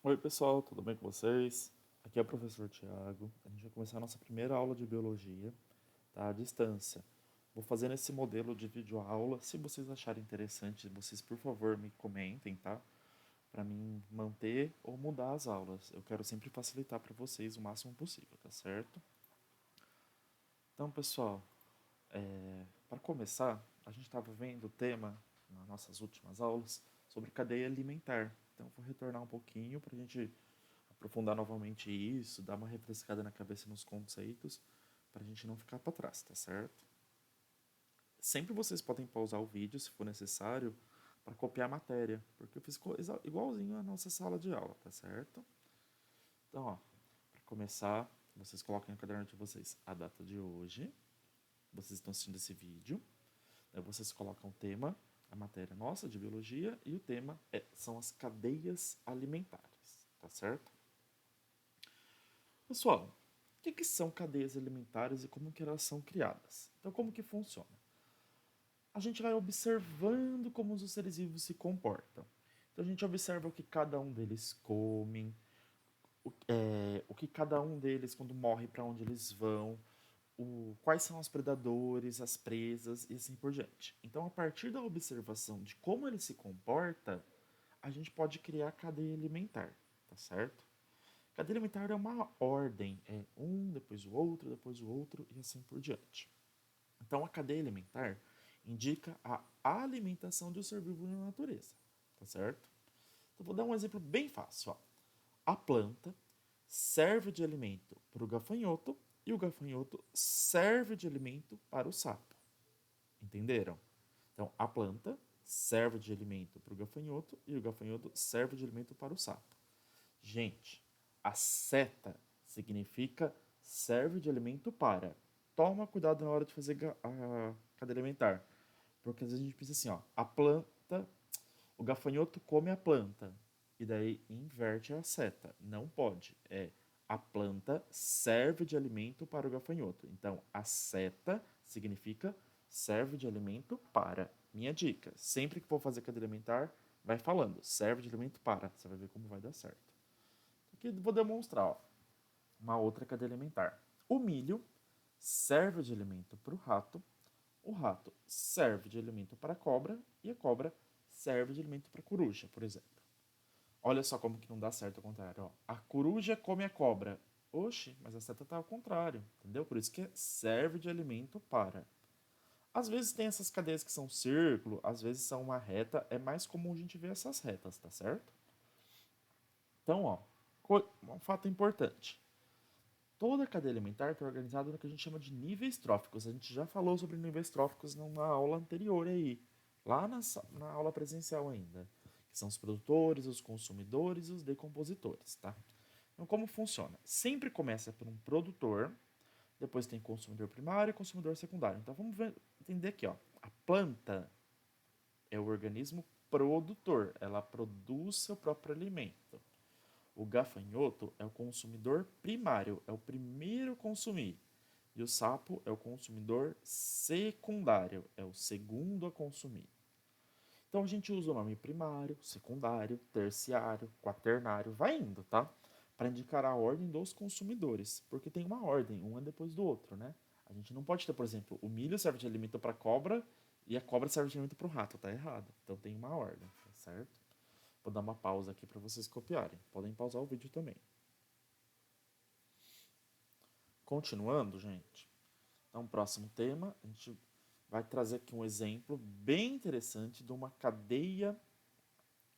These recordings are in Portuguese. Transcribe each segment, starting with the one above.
Oi, pessoal, tudo bem com vocês? Aqui é o professor Tiago. A gente vai começar a nossa primeira aula de biologia, tá? À distância. Vou fazer nesse modelo de videoaula. Se vocês acharem interessante, vocês, por favor, me comentem, tá? Para mim manter ou mudar as aulas. Eu quero sempre facilitar para vocês o máximo possível, tá certo? Então, pessoal, para começar, a gente estava vendo o tema nas nossas últimas aulas sobre cadeia alimentar. Então, vou retornar um pouquinho para a gente aprofundar novamente isso, dar uma refrescada na cabeça nos conceitos, para a gente não ficar para trás, tá certo? Sempre vocês podem pausar o vídeo, se for necessário, para copiar a matéria, porque eu fiz igualzinho a nossa sala de aula, tá certo? Então, ó, para começar, vocês coloquem no caderno de vocês a data de hoje, vocês estão assistindo esse vídeo, aí vocês colocam o tema, a matéria nossa de biologia, e o tema são as cadeias alimentares, tá certo? Pessoal, o que são cadeias alimentares e como que elas são criadas? Então, como que funciona? A gente vai observando como os seres vivos se comportam. Então, a gente observa o que cada um deles come, o que cada um deles, quando morre, para onde eles vão, quais são os predadores, as presas e assim por diante. Então, a partir da observação de como ele se comporta, a gente pode criar a cadeia alimentar, tá certo? Cadeia alimentar é uma ordem, é um, depois o outro e assim por diante. Então, a cadeia alimentar indica a alimentação de um ser vivo na natureza, tá certo? Então, vou dar um exemplo bem fácil. Ó. A planta serve de alimento para o gafanhoto e o gafanhoto serve de alimento para o sapo. Entenderam? Então, a planta serve de alimento para o gafanhoto e o gafanhoto serve de alimento para o sapo. Gente, a seta significa serve de alimento para. Toma cuidado na hora de fazer a cadeia alimentar. Porque às vezes a gente pensa assim, ó, a planta, o gafanhoto come a planta. E daí inverte a seta. Não pode. É a planta serve de alimento para o gafanhoto. Então, a seta significa serve de alimento para. Minha dica, sempre que for fazer cadeia alimentar, vai falando, serve de alimento para. Você vai ver como vai dar certo. Aqui vou demonstrar ó, uma outra cadeia alimentar. O milho serve de alimento para o rato serve de alimento para a cobra e a cobra serve de alimento para a coruja, por exemplo. Olha só como que não dá certo ao contrário. Ó. A coruja come a cobra. Oxe, mas a seta está ao contrário, entendeu? Por isso que serve de alimento para. Às vezes tem essas cadeias que são círculo, às vezes são uma reta. É mais comum a gente ver essas retas, tá certo? Então, ó, um fato importante. Toda a cadeia alimentar está organizada no que a gente chama de níveis tróficos. A gente já falou sobre níveis tróficos numa aula anterior aí, lá na aula presencial ainda, que são os produtores, os consumidores e os decompositores, tá? Então, como funciona? Sempre começa por um produtor, depois tem consumidor primário e consumidor secundário. Então, entender aqui, ó. A planta é o organismo produtor, ela produz seu próprio alimento. O gafanhoto é o consumidor primário, é o primeiro a consumir. E o sapo é o consumidor secundário, é o segundo a consumir. Então a gente usa o nome primário, secundário, terciário, quaternário, vai indo, tá? Para indicar a ordem dos consumidores, porque tem uma ordem, um é depois do outro, né? A gente não pode ter, por exemplo, o milho serve de alimento para a cobra e a cobra serve de alimento para o rato, tá errado. Então tem uma ordem, tá certo? Vou dar uma pausa aqui para vocês copiarem. Podem pausar o vídeo também. Continuando, gente. Então, próximo tema, a gente vai trazer aqui um exemplo bem interessante de uma cadeia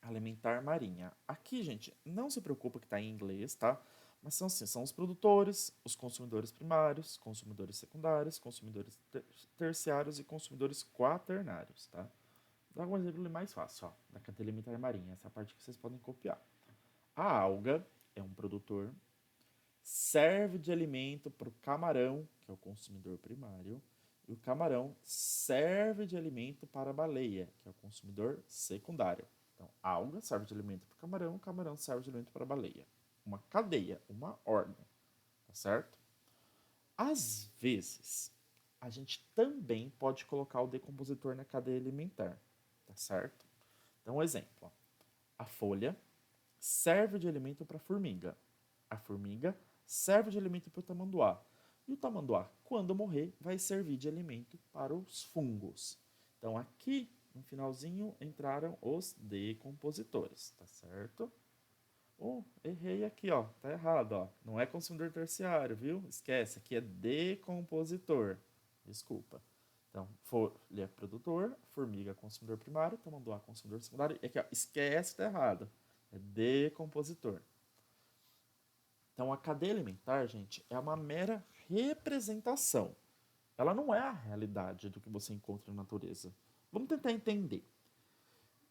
alimentar marinha. Aqui, gente, não se preocupa que está em inglês, tá? Mas são assim, são os produtores, os consumidores primários, consumidores secundários, consumidores terciários e consumidores quaternários, tá? Vou dar um exemplo mais fácil, ó, da cadeia alimentar marinha, essa parte que vocês podem copiar. A alga é um produtor, serve de alimento para o camarão, que é o consumidor primário, e o camarão serve de alimento para a baleia, que é o consumidor secundário. Então, a alga serve de alimento para o camarão serve de alimento para a baleia. Uma cadeia, uma ordem, tá certo? Às vezes, a gente também pode colocar o decompositor na cadeia alimentar, tá certo? Então, um exemplo: ó. A folha serve de alimento para a formiga. A formiga serve de alimento para o tamanduá. E o tamanduá, quando morrer, vai servir de alimento para os fungos. Então aqui, no finalzinho, entraram os decompositores, tá certo? Oh, errei aqui, ó. Tá errado, ó. Não é consumidor terciário, viu? Esquece, aqui é decompositor. Desculpa. Então, folha é produtor, formiga é consumidor primário, tamanduá consumidor secundário. E aqui, ó, esquece, tá errado. É decompositor. Então, a cadeia alimentar, gente, é uma mera representação. Ela não é a realidade do que você encontra na natureza. Vamos tentar entender.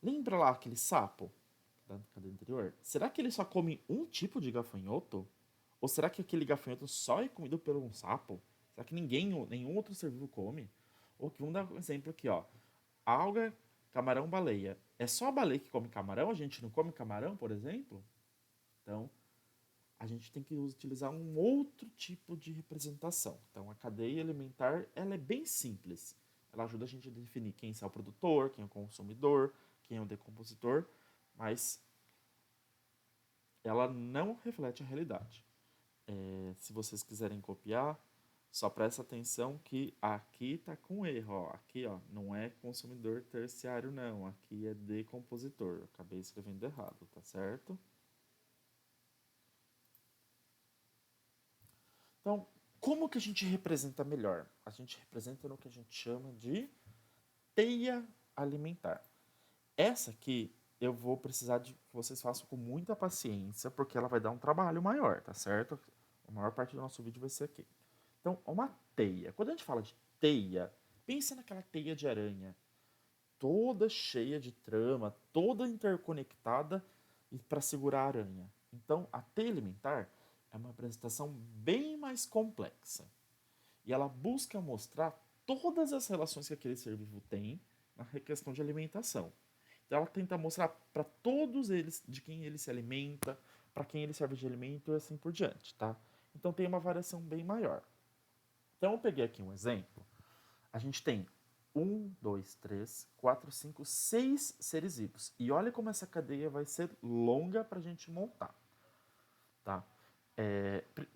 Lembra lá aquele sapo da cadeia anterior? Será que ele só come um tipo de gafanhoto? Ou será que aquele gafanhoto só é comido por um sapo? Será que nenhum outro ser vivo come? Ou que vamos dar um exemplo aqui, ó. Alga, camarão, baleia. É só a baleia que come camarão? A gente não come camarão, por exemplo? Então, a gente tem que utilizar um outro tipo de representação. Então, a cadeia alimentar, ela é bem simples. Ela ajuda a gente a definir quem é o produtor, quem é o consumidor, quem é o decompositor, mas ela não reflete a realidade. Se vocês quiserem copiar, só presta atenção que aqui está com erro. Ó. Aqui ó, não é consumidor terciário, não. Aqui é decompositor. Eu acabei escrevendo errado, tá certo? Então, como que a gente representa melhor? A gente representa no que a gente chama de teia alimentar. Essa aqui eu vou precisar de que vocês façam com muita paciência, porque ela vai dar um trabalho maior, tá certo? A maior parte do nosso vídeo vai ser aqui. Então, uma teia. Quando a gente fala de teia, pensa naquela teia de aranha, toda cheia de trama, toda interconectada e para segurar a aranha. Então, a teia alimentar é uma apresentação bem mais complexa. E ela busca mostrar todas as relações que aquele ser vivo tem na questão de alimentação. Então, ela tenta mostrar para todos eles de quem ele se alimenta, para quem ele serve de alimento e assim por diante, tá? Então tem uma variação bem maior. Então eu peguei aqui um exemplo. A gente tem 6 seres vivos. E olha como essa cadeia vai ser longa para a gente montar. Tá?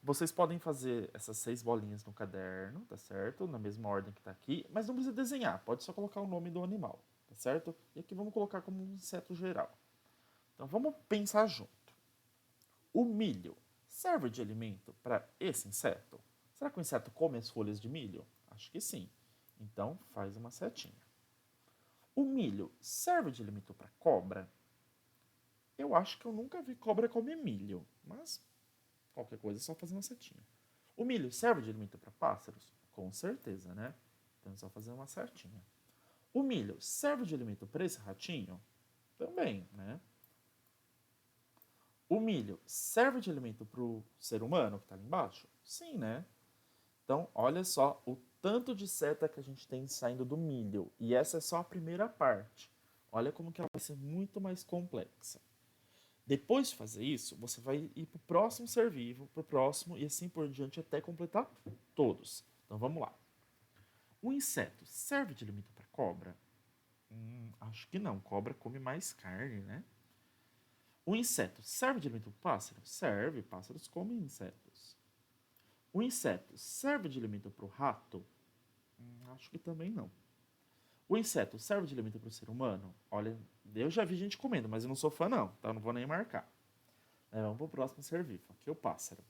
Vocês podem fazer essas 6 bolinhas no caderno, tá certo? Na mesma ordem que está aqui, mas não precisa desenhar, pode só colocar o nome do animal, tá certo? E aqui vamos colocar como um inseto geral. Então vamos pensar junto. O milho serve de alimento para esse inseto? Será que o inseto come as folhas de milho? Acho que sim. Então faz uma setinha. O milho serve de alimento para cobra? Eu acho que eu nunca vi cobra comer milho, mas qualquer coisa é só fazer uma setinha. O milho serve de alimento para pássaros? Com certeza, né? Então é só fazer uma certinha. O milho serve de alimento para esse ratinho? Também, né? O milho serve de alimento para o ser humano que está ali embaixo? Sim, né? Então, olha só o tanto de seta que a gente tem saindo do milho. E essa é só a primeira parte. Olha como que ela vai ser muito mais complexa. Depois de fazer isso, você vai ir para o próximo ser vivo, para o próximo e assim por diante até completar todos. Então vamos lá. O inseto serve de alimento para cobra? Acho que não. Cobra come mais carne, né? O inseto serve de alimento para pássaro? Serve. Pássaros comem insetos. O inseto serve de alimento para o rato? Acho que também não. O inseto serve de alimento para o ser humano? Olha, eu já vi gente comendo, mas eu não sou fã não, então eu não vou nem marcar. Vamos para o próximo ser vivo, aqui é o pássaro.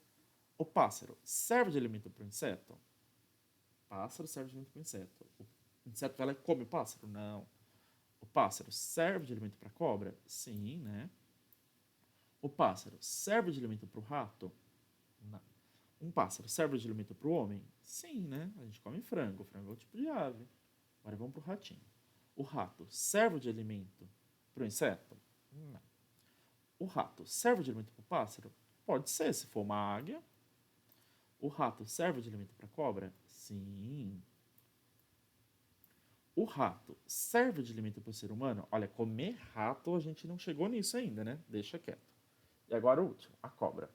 O pássaro serve de alimento para o inseto? O pássaro serve de alimento para o inseto. O inseto vai lá e come o pássaro? Não. O pássaro serve de alimento para a cobra? Sim, né? O pássaro serve de alimento para o rato? Não. Um pássaro serve de alimento para o homem? Sim, né? A gente come frango. Frango é um tipo de ave. Agora vamos para o ratinho. O rato serve de alimento para o inseto? Não. O rato serve de alimento para o pássaro? Pode ser, se for uma águia. O rato serve de alimento para a cobra? Sim. O rato serve de alimento para o ser humano? Olha, comer rato a gente não chegou nisso ainda, né? Deixa quieto. E agora o último, a cobra.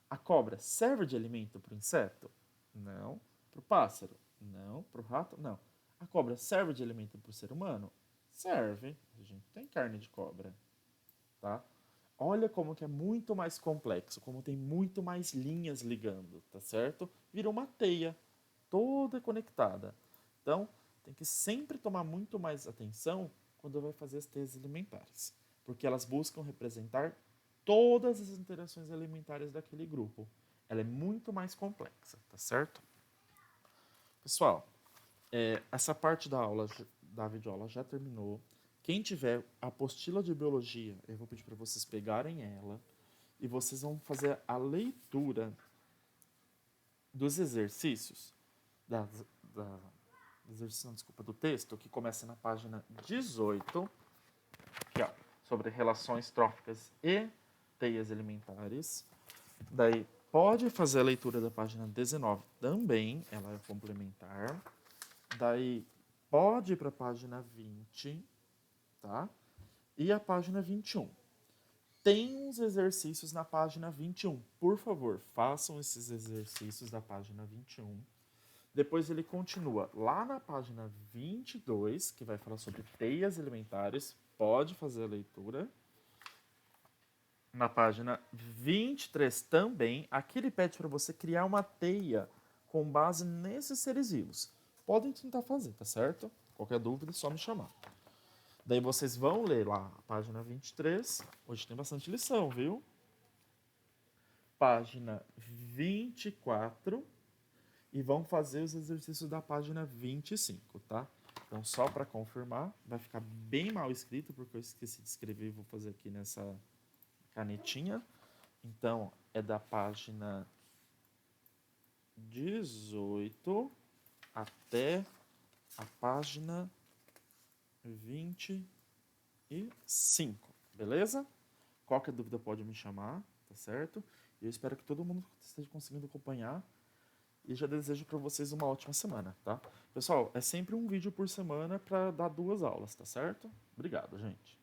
A cobra serve de alimento para o inseto? Não. Para o pássaro? Não. Para o rato? Não. A cobra serve de alimento para o ser humano? Serve. A gente tem carne de cobra, tá? Olha como que é muito mais complexo, como tem muito mais linhas ligando, tá certo? Vira uma teia, toda conectada. Então, tem que sempre tomar muito mais atenção quando vai fazer as teias elementares, porque elas buscam representar todas as interações elementares daquele grupo. Ela é muito mais complexa, tá certo? Pessoal, essa parte da aula, da videoaula já terminou. Quem tiver a apostila de biologia, eu vou pedir para vocês pegarem ela e vocês vão fazer a leitura dos exercícios, da, da exercício, não, desculpa, do texto, que começa na página 18, que é sobre relações tróficas e teias alimentares. Daí pode fazer a leitura da página 19 também, ela é complementar. Daí pode ir para a página 20, tá? E a página 21. Tem uns exercícios na página 21. Por favor, façam esses exercícios da página 21. Depois ele continua lá na página 22, que vai falar sobre teias alimentares. Pode fazer a leitura. Na página 23 também, aqui ele pede para você criar uma teia com base nesses seres vivos. Podem tentar fazer, tá certo? Qualquer dúvida é só me chamar. Daí vocês vão ler lá a página 23. Hoje tem bastante lição, viu? Página 24 e vão fazer os exercícios da página 25, tá? Então, só para confirmar, vai ficar bem mal escrito, porque eu esqueci de escrever e vou fazer aqui nessa canetinha. Então, é da página 18 até a página 25, beleza? Qualquer dúvida pode me chamar, tá certo? E eu espero que todo mundo esteja conseguindo acompanhar. E já desejo para vocês uma ótima semana, tá? Pessoal, é sempre um vídeo por semana para dar 2 aulas, tá certo? Obrigado, gente.